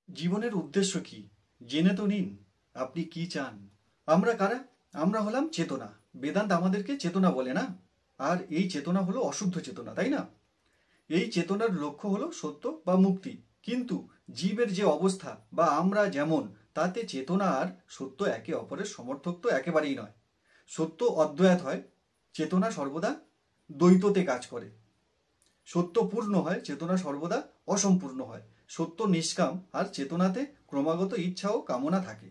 জীবনের উদ্দেশ্য কি জেনে তো নিন। আপনি কি চান? আমরা কারা? আমরা হলাম চেতনা। বেদান্ত আমাদেরকে চেতনা বলে না? আর এই চেতনা হলো অশুদ্ধ চেতনা, তাই না? এই চেতনার লক্ষ্য হলো সত্য বা মুক্তি। কিন্তু জীবের যে অবস্থা বা আমরা যেমন, তাতে চেতনা আর সত্য একে অপরের সমর্থক তো একেবারেই নয়। সত্য অদ্বৈত হয়, চেতনা সর্বদা দ্বৈততে কাজ করে। সত্য পূর্ণ হয়, চেতনা সর্বদা অসম্পূর্ণ হয়। সত্য নিষ্কাম, আর চেতনাতে ক্রমাগত ইচ্ছা ও কামনা থাকে।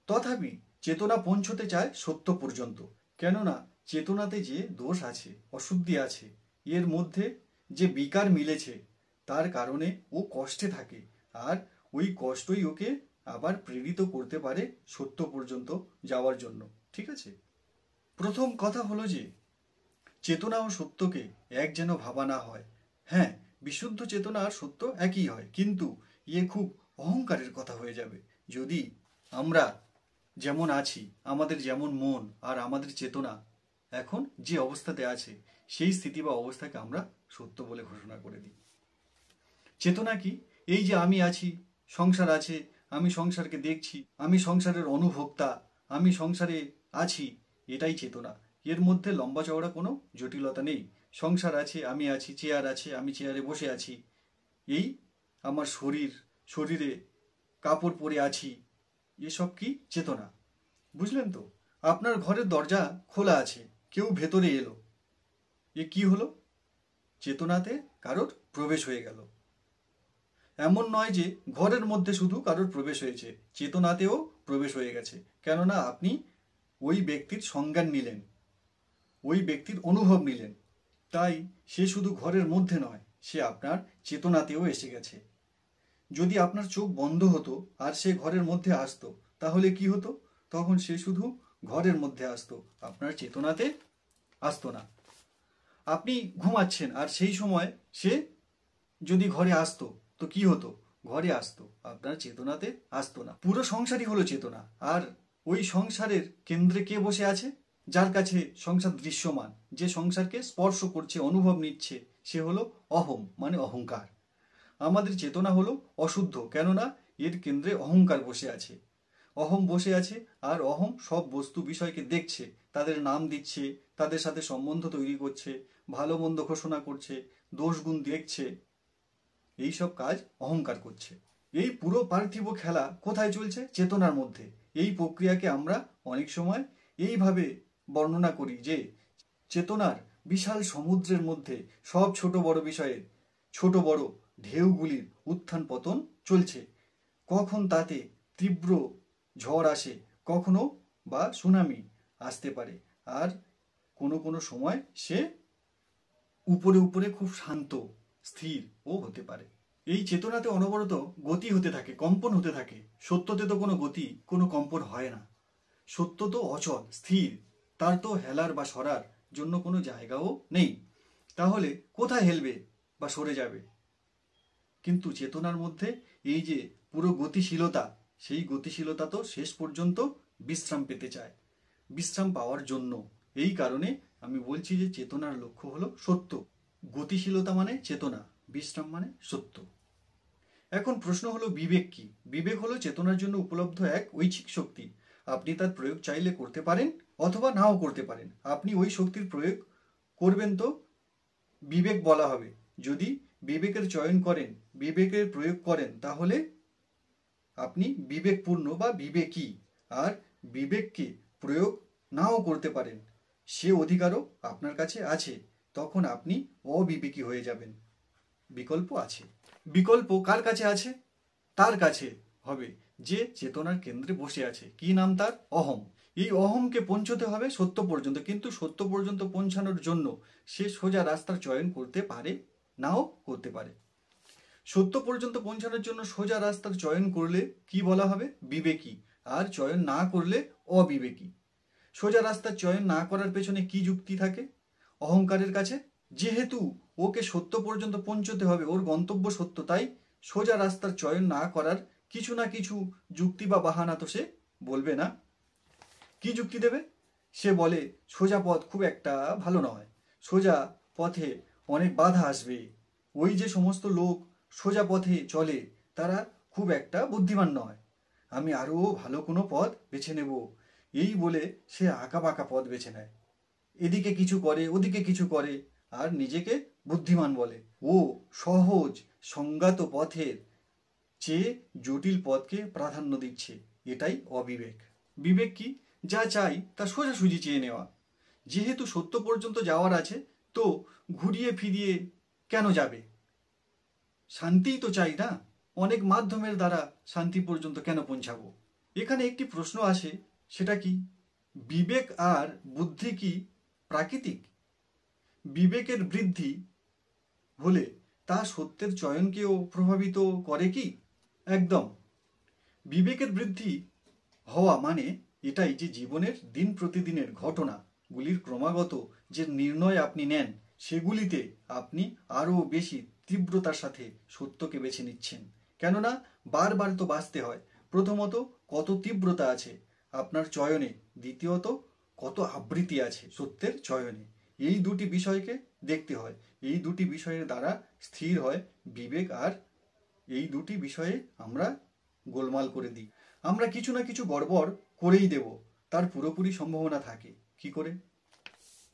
তথাপি চেতনা পৌঁছতে চায় সত্য পর্যন্ত। কেননা চেতনাতে যে দোষ আছে, অশুদ্ধি আছে, এর মধ্যে যে বিকার মিলেছে, তার কারণে ও কষ্টে থাকে। আর ওই কষ্টই ওকে আবার প্রেরিত করতে পারে সত্য পর্যন্ত যাওয়ার জন্য। ঠিক আছে? প্রথম কথা হলো যে চেতনা ও সত্যকে এক যেন ভাবা না হয়। হ্যাঁ, বিশুদ্ধ চেতনা আর সত্য একই হয়, কিন্তু খুব অহংকারের কথা হয়ে যাবে যদি আমরা যেমন আছি, আমাদের যেমন মন আর আমাদের চেতনা এখন যে অবস্থাতে আছে, সেই স্থিতি বা অবস্থাকে আমরা সত্য বলে ঘোষণা করে দিই। চেতনা কি? এই যে আমি আছি, সংসার আছে, আমি সংসারকে দেখছি, আমি সংসারের অনুভোক্তা, আমি সংসারে আছি, এটাই চেতনা। এর মধ্যে লম্বা চওড়া কোনো জটিলতা নেই। সংসার আছে, আমি আছি, চেয়ার আছে, আমি চেয়ারে বসে আছি, এই আমার শরীরে কাপড় পরে আছি, এসব কি চেতনা? বুঝলেন তো? আপনার ঘরের দরজা খোলা আছে, কেউ ভেতরে এলো, এ কি হলো? চেতনাতে কারোর প্রবেশ হয়ে গেল। এমন নয় যে ঘরের মধ্যে শুধু কারোর প্রবেশ হয়েছে, চেতনাতেও প্রবেশ হয়ে গেছে। কেননা আপনি ওই ব্যক্তির সংজ্ঞান নিলেন, ওই ব্যক্তির অনুভব নিলেন, তাই সে শুধু ঘরের মধ্যে নয়, সে আপনার চেতনাতেও এসে গেছে। যদি আপনার চোখ বন্ধ হতো আর সে ঘরের মধ্যে আসতো, তাহলে কি হতো? তখন সে শুধু ঘরের মধ্যে আসতো, আপনার চেতনাতে আসতো না। আপনি ঘুমাচ্ছেন আর সেই সময় সে যদি ঘরে আসতো, তো কি হতো? ঘরে আসতো, আপনার চেতনাতে আসতো না। পুরো সংসারই হলো চেতনা। আর ওই সংসারের কেন্দ্রে কে বসে আছে? যার কাছে সংসার দৃশ্যমান, যে সংসারকে স্পর্শ করছে, অনুভব নিচ্ছে, সে হলো অহম, মানে অহংকার। আমাদের চেতনা হলো অশুদ্ধ, কেননা এর কেন্দ্রে অহংকার বসে আছে। অহম বসে আছে, আর অহম সব বস্তু বিষয়কে দেখছে, তাদের নাম দিচ্ছে, তাদের সাথে সম্বন্ধ তৈরি করছে, ভালো মন্দ ঘোষণা করছে, দোষ গুণ দেখছে, এই সব কাজ অহংকার করছে। এই পুরো পার্থিব খেলা কোথায় চলছে? চেতনার মধ্যে। এই প্রক্রিয়াকে আমরা অনেক সময় এইভাবে বর্ণনা করি যে চেতনার বিশাল সমুদ্রের মধ্যে সব ছোট বড় বিষয়ে ছোট বড় ঢেউগুলির উত্থান পতন চলছে। কখন তাতে তীব্র ঝড় আসে, কখনো বা সুনামি আসতে পারে, আর কোনো কোনো সময় সে উপরে উপরে খুব শান্ত স্থির ও হতে পারে। এই চেতনাতে অনবরত গতি হতে থাকে, কম্পন হতে থাকে। সত্যতে তো কোনো গতি, কোনো কম্পন হয় না। সত্য তো অচল স্থির, তার তো হেলার বা সরার জন্য কোনো জায়গাও নেই। তাহলে কোথায় হেলবে বা সরে যাবে? কিন্তু চেতনার মধ্যে এই যে পুরো গতিশীলতা, সেই গতিশীলতা তো শেষ পর্যন্ত বিশ্রাম পেতে চায়, বিশ্রাম পাওয়ার জন্য। এই কারণে আমি বলছি যে চেতনার লক্ষ্য হলো সত্য। গতিশীলতা মানে চেতনা, বিশ্রাম মানে সত্য। এখন প্রশ্ন হলো বিবেক কি? বিবেক হলো চেতনার জন্য উপলব্ধ এক ঐচ্ছিক শক্তি। আপনি তার প্রয়োগ চাইলে করতে পারেন অথবা নাও করতে পারেন। আপনি ওই শক্তির প্রয়োগ করবেন তো বিবেক বলা হবে। যদি বিবেকের চয়ন করেন, বিবেকের প্রয়োগ করেন, তাহলে আপনি বিবেকপূর্ণ বা বিবেকী। আর বিবেককে প্রয়োগ নাও করতে পারেন, সে অধিকারও আপনার কাছে আছে, তখন আপনি অবিবেকী হয়ে যাবেন। বিকল্প আছে। বিকল্প কার কাছে আছে? তার কাছে হবে যে চেতনার কেন্দ্রে বসে আছে। কি নাম তার? অহম। এই অহমকে পৌঁছতে হবে সত্য পর্যন্ত, কিন্তু সত্য পর্যন্ত পৌঁছানোর জন্য সে সোজা রাস্তার চয়ন করতে পারে, নাও করতে পারে। সত্য পর্যন্ত পৌঁছানোর জন্য সোজা রাস্তার চয়ন করলে কি বলা হবে? বিবেকী। আর চয়ন না করলে অবিবেকী। সোজা রাস্তার চয়ন না করার পেছনে কি যুক্তি থাকে? অহংকারের কাছে যেহেতু ওকে সত্য পর্যন্ত পৌঁছতে হবে, ওর গন্তব্য সত্য, তাই সোজা রাস্তার চয়ন না করার কিছু না কিছু যুক্তি বা বাহানা তো সে বলবে না। কি যুক্তি দেবে? সে বলে সোজা পথ খুব একটা ভালো নয়, সোজা পথে অনেক বাধা আসবে। ওই যে সমস্ত লোক সোজা পথে চলে, তারা খুব একটা বুদ্ধিমান নয়, আমি আরও ভালো কোনো পথ বেছে নেব, এই বলে সে আঁকাবাঁকা পথ বেছে নেয়। এদিকে কিছু করে, ওদিকে কিছু করে, আর নিজেকে বুদ্ধিমান বলে। ও সহজ সংজ্ঞাত পথের চেয়ে জটিল পথকে প্রাধান্য দিচ্ছে। এটাই অবিবেক। বিবেক কি? যা চাই তা সোজাসুজি চেয়ে নেওয়া। যেহেতু সত্য পর্যন্ত যাওয়ার আছে, তো ঘুরিয়ে ফিরিয়ে কেন যাবে? শান্তিই তো চাই না, অনেক মাধ্যমের দ্বারা শান্তি পর্যন্ত কেন পৌঁছাবো? এখানে একটি প্রশ্ন আসে, সেটা কি, বিবেক আর বুদ্ধি কি প্রাকৃতিক? বিবেকের বৃদ্ধি হলে তা সত্যের চয়নকেও প্রভাবিত করে কি? একদম। বিবেকের বৃদ্ধি হওয়া মানে এটাই যে জীবনের দিন প্রতিদিনের ঘটনাগুলির ক্রমাগত যে নির্ণয় আপনি নেন, সেগুলিতে আপনি আরও বেশি তীব্রতার সাথে সত্যকে বেছে নিচ্ছেন। কেননা বারবার তো বাঁচতে হয়। প্রথমত কত তীব্রতা আছে আপনার চয়নে, দ্বিতীয়ত কত আবৃত্তি আছে সত্যের চয়নে। এই দুটি বিষয়কে দেখতে হয়। এই দুটি বিষয়ের দ্বারা স্থির হয় বিবেক, আর এই দুটি বিষয়ে আমরা গোলমাল করে দিই। আমরা কিছু না কিছু গড়বড় করেই দেব, তার পুরোপুরি সম্ভাবনা থাকে। কি করে?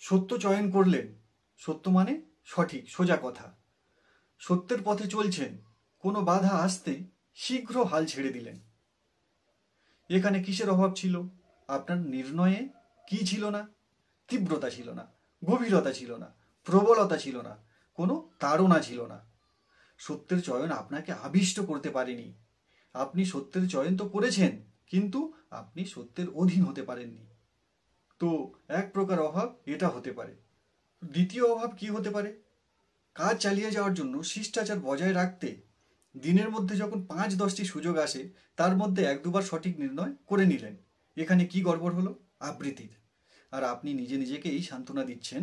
সত্য চয়ন করলেন, সত্য মানে সঠিক সোজা কথা, সত্যের পথে চলছেন, কোনো বাধা আসতেই শীঘ্র হাল ছেড়ে দিলেন। এখানে কিসের অভাব ছিল? আপনার নির্ণয়ে কি ছিল না? তীব্রতা ছিল না, গভীরতা ছিল না, প্রবলতা ছিল না, কোনো তাড়না ছিল না। সত্যের চয়ন আপনাকে আবিষ্ট করতে পারেনি। আপনি সত্যের চয়ন তো করেছেন, কিন্তু আপনি সত্যের অধীন হতে পারেননি। তো এক প্রকার অভাব এটা হতে পারে। দ্বিতীয় অভাব কি হতে পারে? কাজ চালিয়ে যাওয়ার জন্য শিষ্টাচার বজায় রাখতে দিনের মধ্যে যখন 5-10টি সুযোগ আসে, তার মধ্যে 1-2বার সঠিক নির্ণয় করে নিলেন। এখানে কি গড়বড় হলো? আবৃত্তির। আর আপনি নিজে নিজেকে এই সান্ত্বনা দিচ্ছেন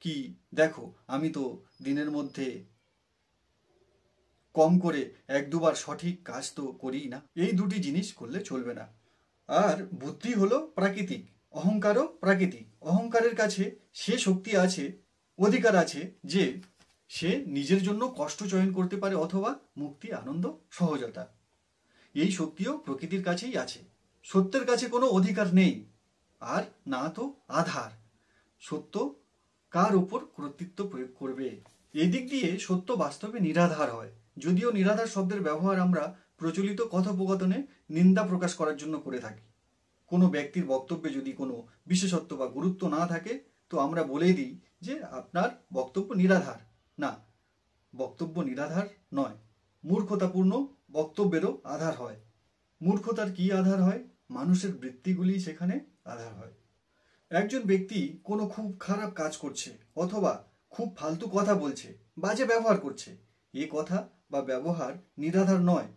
কি, দেখো আমি তো দিনের মধ্যে কম করে 1-2বার সঠিক কাজ তো করিই না। এই দুটি জিনিস করলে চলবে না। আর বুদ্ধি হলো প্রাকৃতিক, অহংকারও প্রাকৃতিক। অহংকারের কাছে সে শক্তি আছে, অধিকার আছে যে সে নিজের জন্য কষ্ট চয়ন করতে পারে, অথবা মুক্তি, আনন্দ, সহজতা। এই শক্তিও প্রকৃতির কাছেই আছে। সত্যের কাছে কোনো অধিকার নেই, আর না তো আধার। সত্য কার উপর কর্তৃত্ব প্রয়োগ করবে? এদিক দিয়ে সত্য বাস্তবে নিরাধার হয়। যদিও নিরাধার শব্দের ব্যবহার আমরা প্রচলিত কথোপকথনে নিন্দা প্রকাশ করার জন্য করে থাকি। কোনো ব্যক্তির বক্তব্যে যদি কোনো বিশেষত্ব বা গুরুত্ব না থাকে, তো আমরা বলেই দিই যে আপনার বক্তব্য নিরাধার। না, বক্তব্য নিরাধার নয়, মূর্খতাপূর্ণ বক্তব্যেরও আধার হয়। মূর্খতার কি আধার হয়? মানুষের বৃত্তিগুলি সেখানে আধার হয়। একজন ব্যক্তি কোনো খুব খারাপ কাজ করছে, অথবা খুব ফালতু কথা বলছে, বাজে ব্যবহার করছে, এ কথা বা ব্যবহার নিরাধার নয়,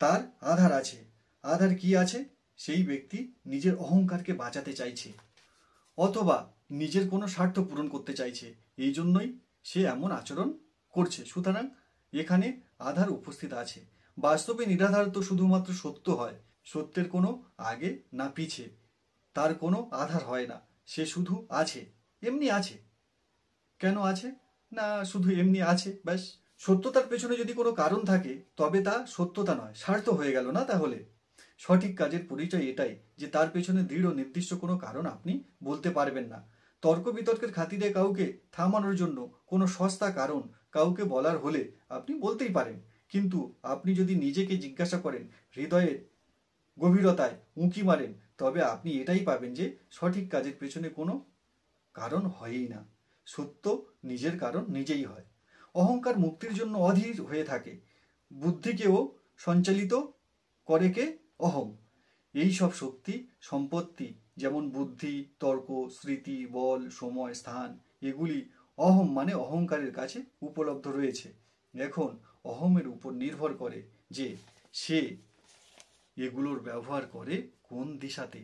তার আধার আছে। আধার কি আছে? সেই ব্যক্তি নিজের অহংকারকে বাঁচাতে চাইছে, অথবা নিজের কোনো স্বার্থ পূরণ করতে চাইছে, এই জন্যই সে এমন আচরণ করছে। সুতরাং এখানে আধার উপস্থিত আছে। বাস্তবে নিরাধার তো শুধুমাত্র সত্য হয়। সত্যের কোনো আগে না পিছে, তার কোনো আধার হয় না, সে শুধু আছে, এমনি আছে। কেন আছে? না, শুধু এমনি আছে, ব্যাস। সত্যতার পেছনে যদি কোনো কারণ থাকে, তবে তা সত্যতা নয়, স্বার্থ হয়ে গেল না? তাহলে সঠিক কাজের পরিচয় এটাই যে তার পেছনে দৃঢ় নির্দিষ্ট কোনো কারণ আপনি বলতে পারবেন না। তর্ক বিতর্কের খাতিরে কাউকে থামানোর জন্য কোনো সস্তা কারণ কাউকে বলার হলে আপনি বলতেই পারেন, কিন্তু আপনি যদি নিজেকে জিজ্ঞাসা করেন, হৃদয়ের গভীরতায় উঁকি মারেন, তবে আপনি এটাই পাবেন যে সঠিক কাজের পেছনে কোনো কারণ হয়ই না। সত্য নিজের কারণ নিজেই হয়। অহংকার মুক্তির জন্য অধীর হয়ে থাকে। বুদ্ধিকেও সঞ্চালিত করে কে? অহং। এই সব শক্তি সম্পত্তি, যেমন বুদ্ধি, তর্ক, স্মৃতি, বল, সময়, স্থান, এগুলি অহম মানে অহংকারের কাছে উপলব্ধ রয়েছে। এখন অহমের উপর নির্ভর করে যে সে এগুলোর ব্যবহার করে কোন দিশাতে।